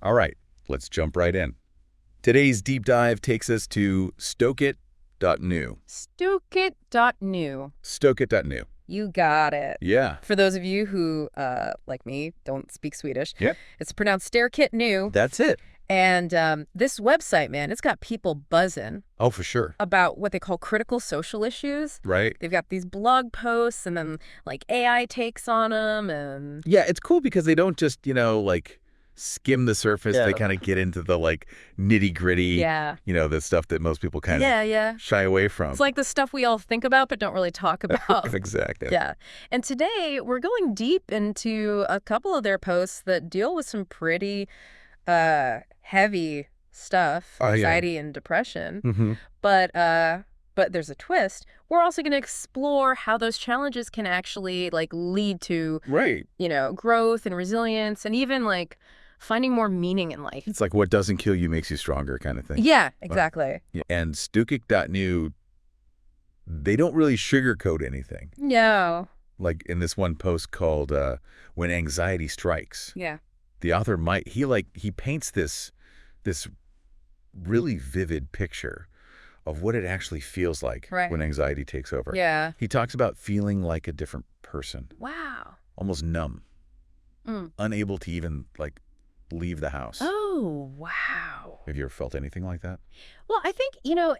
All right, let's jump right in. Today's deep dive takes us to Stokit.new. Stokit.new. Stokit.new. You got it. Yeah. For those of you who, like me, don't speak Swedish, Yep. it's pronounced Sterkit.nu. That's it. And this website, man, it's got people buzzing Oh, for sure. about what they call critical social issues. Right. They've got these blog posts and then, like, AI takes on them and... Yeah, it's cool because they don't just, like, skim the surface. Yeah. They kind of get into the, like, nitty-gritty, Yeah. the stuff that most people kind of Yeah. shy away from. It's like the stuff we all think about but don't really talk about. Exactly. Yeah. And today we're going deep into a couple of their posts that deal with some pretty heavy stuff, Oh, yeah. anxiety and depression. Mm-hmm. But there's a twist. We're also going to explore how those challenges can actually like lead to, Right. growth and resilience and even like finding more meaning in life. It's like what doesn't kill you makes you stronger kind of thing. Yeah, exactly. Yeah. And Stokit.new, they don't really sugarcoat anything. No. Like in this one post called When Anxiety Strikes. Yeah. The author he paints this really vivid picture of what it actually feels like Right. when anxiety takes over. Yeah. He talks about feeling like a different person, Wow. almost numb, Mm. unable to even like leave the house. Oh, wow. Have you ever felt anything like that? Well, I think,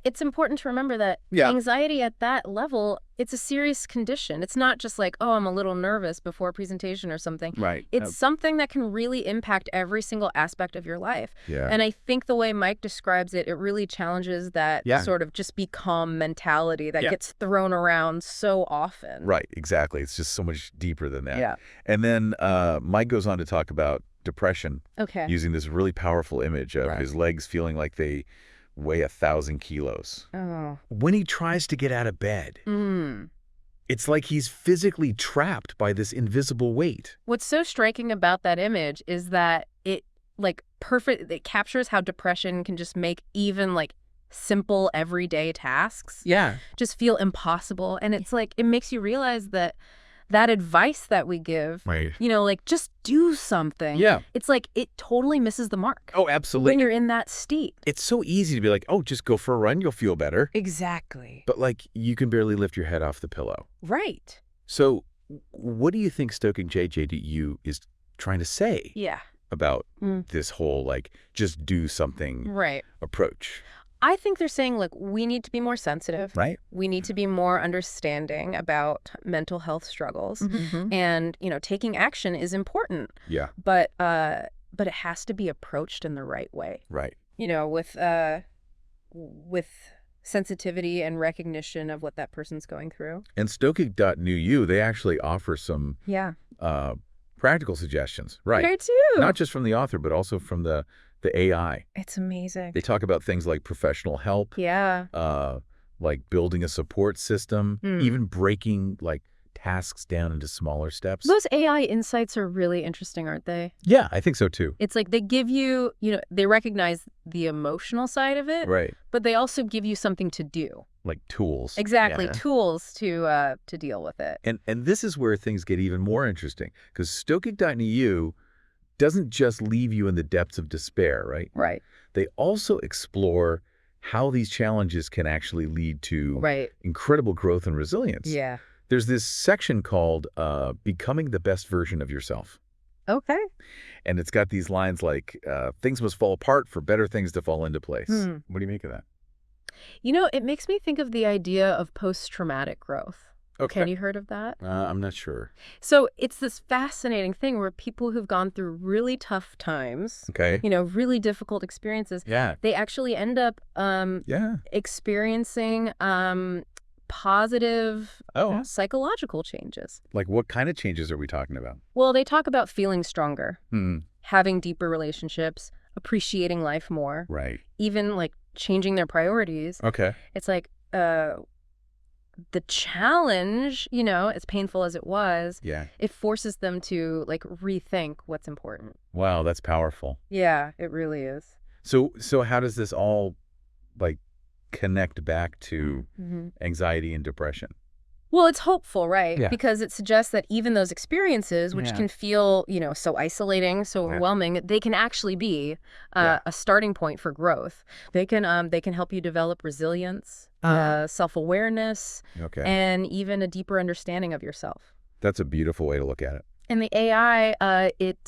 it's important to remember that Yeah. anxiety at that level, it's a serious condition. It's not just like, oh, I'm a little nervous before a presentation or something. Right. It's something that can really impact every single aspect of your life. Yeah. And I think the way Mike describes it, it really challenges that Yeah. sort of just be calm mentality that Yeah. gets thrown around so often. Right, exactly. It's just so much deeper than that. Yeah. And then Mike goes on to talk about depression Okay. using this really powerful image of Right. his legs feeling like they weigh 1,000 kilos. Oh. When he tries to get out of bed, Mm. it's like he's physically trapped by this invisible weight. What's so striking about that image is that it it captures how depression can just make even like simple everyday tasks Yeah. just feel impossible. And it's like, it makes you realize that advice that we give, Right. just do something. Yeah. It's like, it totally misses the mark Oh, when absolutely. you're in that state. It's so easy to be like, oh, just go for a run, you'll feel better. Exactly. But like, you can barely lift your head off the pillow. Right. So what do you think Stoking JJDU is trying to say Yeah. about Mm. this whole, like, just do something Right. approach? I think they're saying, look, we need to be more sensitive. Right? We need to be more understanding about mental health struggles. And, taking action is important, Yeah. but it has to be approached in the right way. Right. With sensitivity and recognition of what that person's going through. And Stoking.new, they actually offer some Yeah. practical suggestions. Right. Here too. Not just from the author, but also from the AI. It's amazing. They talk about things like professional help, Yeah. like building a support system, Hmm. even breaking like tasks down into smaller steps. Those AI insights are really interesting, aren't they? Yeah, I think so too. It's like they give you, they recognize the emotional side of it, Right. but they also give you something to do. Like tools. Exactly. Yeah. Tools to deal with it. And this is where things get even more interesting, because Stoking.new doesn't just leave you in the depths of despair, right? Right. They also explore how these challenges can actually lead to Right. incredible growth and resilience. Yeah. There's this section called Becoming the Best Version of Yourself. Okay. And it's got these lines like, things must fall apart for better things to fall into place. Hmm. What do you make of that? It makes me think of the idea of post-traumatic growth. Okay. Have you heard of that? I'm not sure. So it's this fascinating thing where people who've gone through really tough times, Okay. really difficult experiences, Yeah. they actually end up Yeah. experiencing positive Oh, psychological changes. like what kind of changes are we talking about? Well, they talk about feeling stronger, Hmm. having deeper relationships, appreciating life more, Right. even like changing their priorities. Okay. It's like the challenge, as painful as it was, Yeah. it forces them to like rethink what's important. Wow, that's powerful. Yeah, it really is. So how does this all like connect back to Mm-hmm. anxiety and depression? Well, it's hopeful, right? Yeah. Because it suggests that even those experiences, which Yeah. can feel, so isolating, so Yeah. overwhelming, they can actually be Yeah. a starting point for growth. They can help you develop resilience, self-awareness, Okay. and even a deeper understanding of yourself. That's a beautiful way to look at it. And the AI, it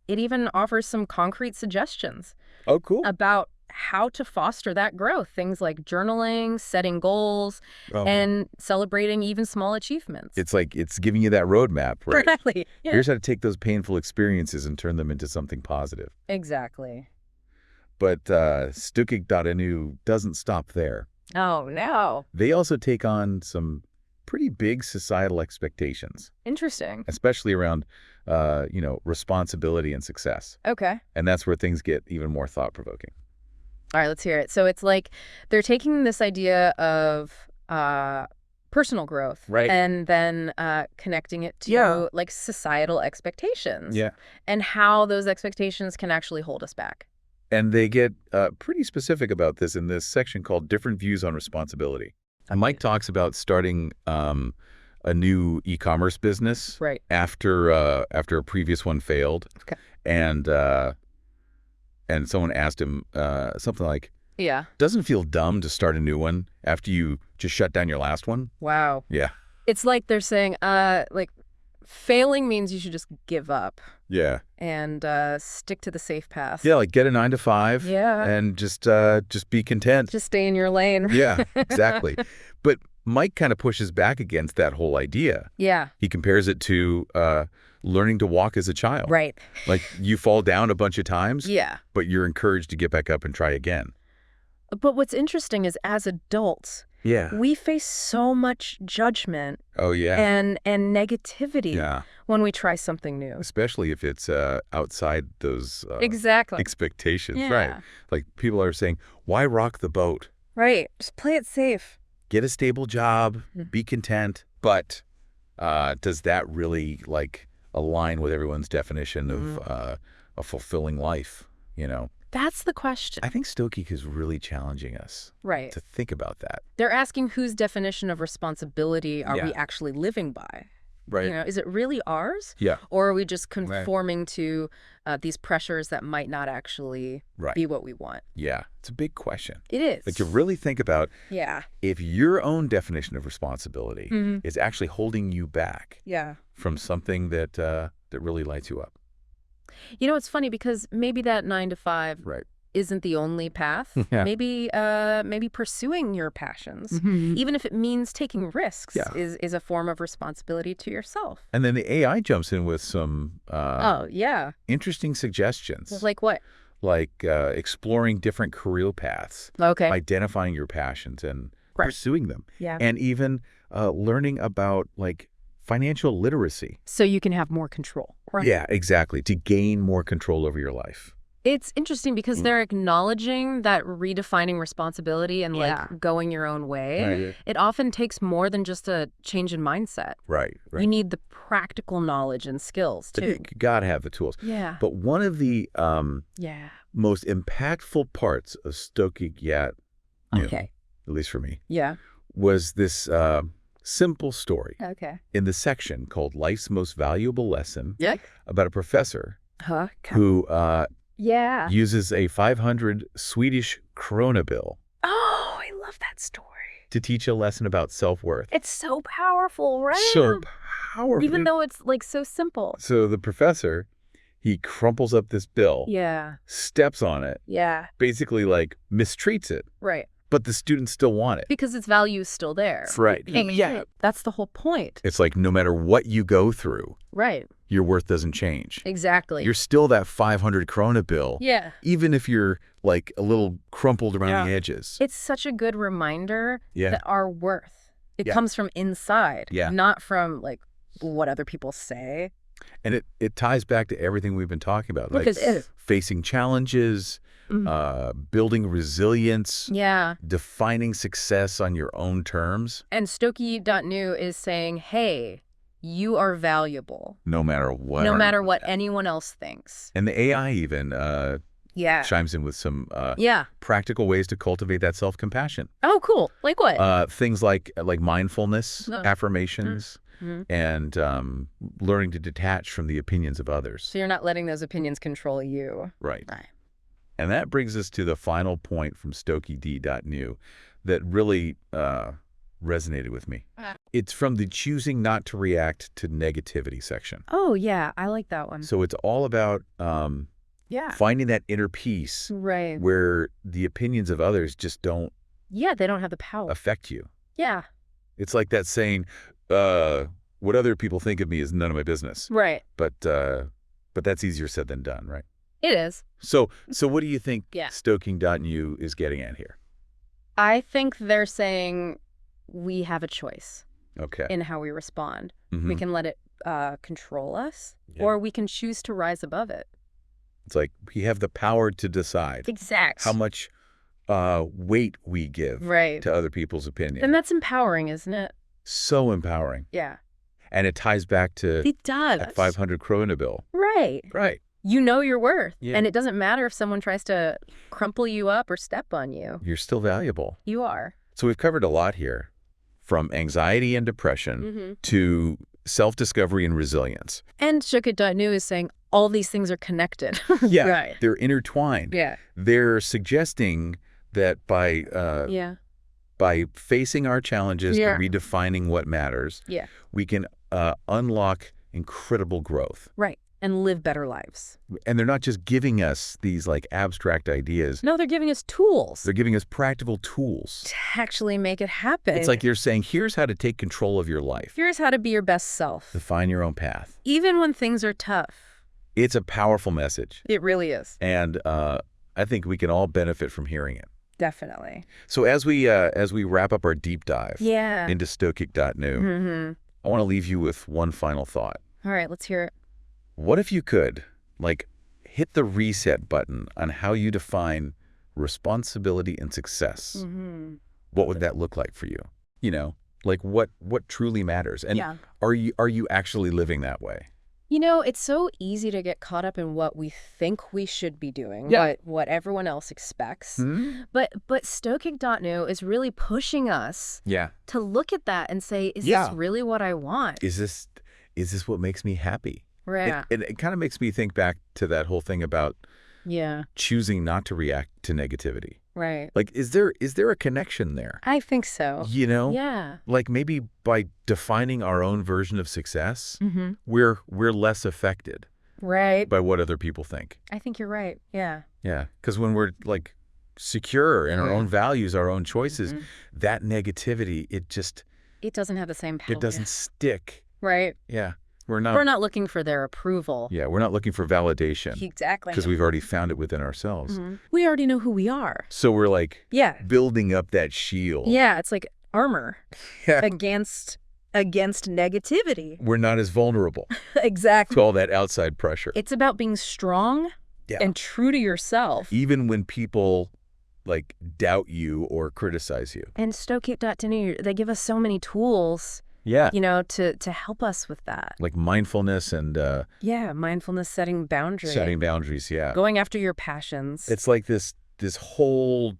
even offers some concrete suggestions Oh, cool. about how to foster that growth. Things like journaling, setting goals, Oh. and celebrating even small achievements. It's like it's giving you that roadmap, right? Exactly. Yeah. Here's how to take those painful experiences and turn them into something positive. Exactly. But Stukik.nu doesn't stop there. Oh, no. They also take on some pretty big societal expectations, Interesting. especially around, responsibility and success. Okay. And that's where things get even more thought-provoking. All right, let's hear it. So it's like they're taking this idea of personal growth, Right. and then connecting it to Yeah. like societal expectations, Yeah. and how those expectations can actually hold us back. And they get pretty specific about this in this section called Different Views on Responsibility. Mike talks about starting a new e-commerce business Right. after a previous one failed. Okay. And someone asked him something like, Yeah. doesn't it feel dumb to start a new one after you just shut down your last one? Wow. Yeah. It's like they're saying, failing means you should just give up Yeah. and stick to the safe path. Yeah, like get a 9 to 5 Yeah. and just be content. Just stay in your lane. Yeah, exactly. But Mike kind of pushes back against that whole idea. Yeah. He compares it to learning to walk as a child. Right. Like you fall down a bunch of times, Yeah. but you're encouraged to get back up and try again. But what's interesting is as adults, Yeah. we face so much judgment Oh, yeah. and negativity Yeah. when we try something new. Especially if it's outside those Exactly. expectations. Yeah. Right. Like people are saying, why rock the boat? Right. Just play it safe. Get a stable job, Mhm. be content. But does that really align with everyone's definition of a fulfilling life? That's the question. I think Stokik is really challenging us Right. to think about that. They're asking whose definition of responsibility are Yeah. we actually living by? Right. Is it really ours? Yeah. Or are we just conforming to these pressures that might not actually Right. be what we want? Yeah. It's a big question. It is. Like to really think about Yeah. if your own definition of responsibility Mhm. is actually holding you back Yeah. from something that really lights you up. It's funny because maybe that 9 to 5 Right. isn't the only path. Yeah. Maybe pursuing your passions, even if it means taking risks, Yeah. is a form of responsibility to yourself. And then the AI jumps in with some Oh, yeah. interesting suggestions, Like what? like exploring different career paths, Okay. identifying your passions and Right. pursuing them, Yeah. and even learning about financial literacy. So you can have more control. Right. Yeah, exactly. To gain more control over your life. It's interesting because they're acknowledging that redefining responsibility and Yeah. going your own way, it often takes more than just a change in mindset. Right. You need the practical knowledge and skills But too. you gotta have the tools. Yeah. But one of the Yeah. most impactful parts of Stokik Yat, Okay. at least for me, Yeah. was this simple story Okay. in the section called Life's Most Valuable Lesson Yeah. about a professor Huh? who Yeah. uses a 500 Swedish krona bill Oh, I love that story. to teach a lesson about self-worth. It's so powerful, right? So powerful. Even though it's so simple. So the professor, he crumples up this bill, Yeah. steps on it, Yeah. basically mistreats it, Right. but the students still want it. Because its value is still there. Right. Yeah. That's the whole point. It's like no matter what you go through, Right. your worth doesn't change. Exactly. You're still that 500 krona bill, Yeah. even if you're a little crumpled around the edges. It's such a good reminder Yeah. that our worth, it Yeah. comes from inside, Yeah. not from what other people say. And it ties back to everything we've been talking about, Because facing challenges, building resilience, Yeah. defining success on your own terms, And Stokie.nu is saying, hey, you are valuable, no matter what. no matter what anyone else thinks. And the AI even Yeah. chimes in with some Yeah. practical ways to cultivate that self-compassion. Oh, cool. Like what? Things like mindfulness, Oh. affirmations, Mhm. and learning to detach from the opinions of others. So you're not letting those opinions control you. Right. Right. And that brings us to the final point from StokeyD.new that really resonated with me. It's from the choosing not to react to negativity section. Oh, yeah. I like that one. So it's all about Yeah. finding that inner peace Right. where the opinions of others just don't Yeah, they don't have the power. affect you. Yeah. It's like that saying, what other people think of me is none of my business. Right. But that's easier said than done, right? It is. So what do you think Yeah. Stoking.new is getting at here? I think they're saying we have a choice Okay. in how we respond. Mhm. We can let it control us, Yeah. or we can choose to rise above it. It's like we have the power to decide Exact. how much weight we give Right. to other people's opinion. And that's empowering, isn't it? So empowering. Yeah. And it ties back to It does. that 500 krona bill. Right. Right. You know your worth. Yeah. And it doesn't matter if someone tries to crumple you up or step on you. You're still valuable. You are. So we've covered a lot here, from anxiety and depression Mm-hmm. to self-discovery and resilience. And Shookit.new is saying all these things are connected. Yeah. Right. They're intertwined. Yeah. They're suggesting that Yeah. by facing our challenges Yeah. and redefining what matters, Yeah. we can unlock incredible growth. Right. And live better lives. And they're not just giving us these like abstract ideas. No, they're giving us tools They're giving us practical tools. to actually make it happen. It's like they're saying, here's how to take control of your life. Here's how to be your best self. Define your own path. Even when things are tough. It's a powerful message. It really is. And I think we can all benefit from hearing it. Definitely. So as we wrap up our deep dive Yeah. into Stoic.new, Mm-hmm. I want to leave you with one final thought. All right, let's hear it. What if you could, hit the reset button on how you define responsibility and success? Mm-hmm. What would that look like for you? You know, what truly matters? And Yeah. are you actually living that way? You know, it's so easy to get caught up in what we think we should be doing, Yeah. what everyone else expects. Hmm? But Stoic.new is really pushing us Yeah. to look at that and say, is Yeah. this really what I want? Is this what makes me happy? Yeah. It kind of makes me think back to that whole thing about Yeah. choosing not to react to negativity. Right. Is there a connection there? I think so. You know? Yeah. Maybe by defining our own version of success, Mm-hmm. we're less affected Right. by what other people think. I think you're right. Yeah. Yeah, because when we're secure in our own values, our own choices, Mhm. that negativity, It doesn't have the same power. it doesn't stick. Right. Yeah, we're not. We're not looking for their approval. Yeah, we're not looking for validation Exactly. because we've already found it within ourselves. Mhm. We already know who we are. So we're Yeah. building up that shield. Yeah. It's like armor Yeah. against negativity. We're not as vulnerable Exactly. to all that outside pressure. It's about being strong Yeah. and true to yourself. Even when people doubt you or criticize you. And Stoic.new, they give us so many tools, Yeah. to help us with that. Like mindfulness and Yeah, mindfulness, setting boundaries, setting boundaries. Yeah. going after your passions. It's like this whole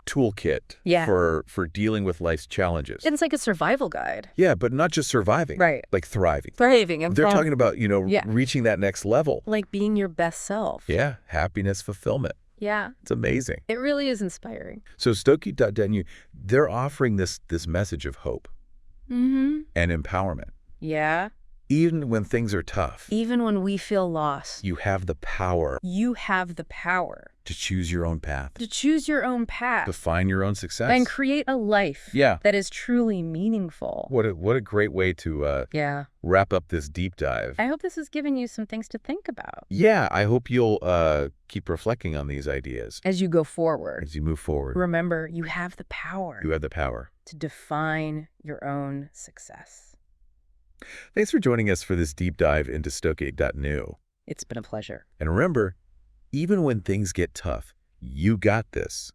toolkit Yeah. for dealing with life's challenges. It's like a survival guide. Yeah, but not just surviving. Right. Like thriving. Thriving and They're talking about, Yeah. reaching that next level. like being your best self. Yeah. Happiness, fulfillment. Yeah. It's amazing. It really is inspiring. So Stoic.new, they're offering this message of hope Mm-hmm. and empowerment. Yeah. Even when things are tough, Even when we feel lost, you have the power you have the power to choose your own path, to choose your own path define your own success. and create a life Yeah. that is truly meaningful. What a great way to Yeah. wrap up this deep dive. I hope this has given you some things to think about Yeah, I hope you'll keep reflecting on these ideas as you go forward. as you move forward. Remember, you have the power You have the power. to define your own success. Thanks for joining us for this deep dive into Stoic.new. It's been a pleasure. And remember, even when things get tough, you got this.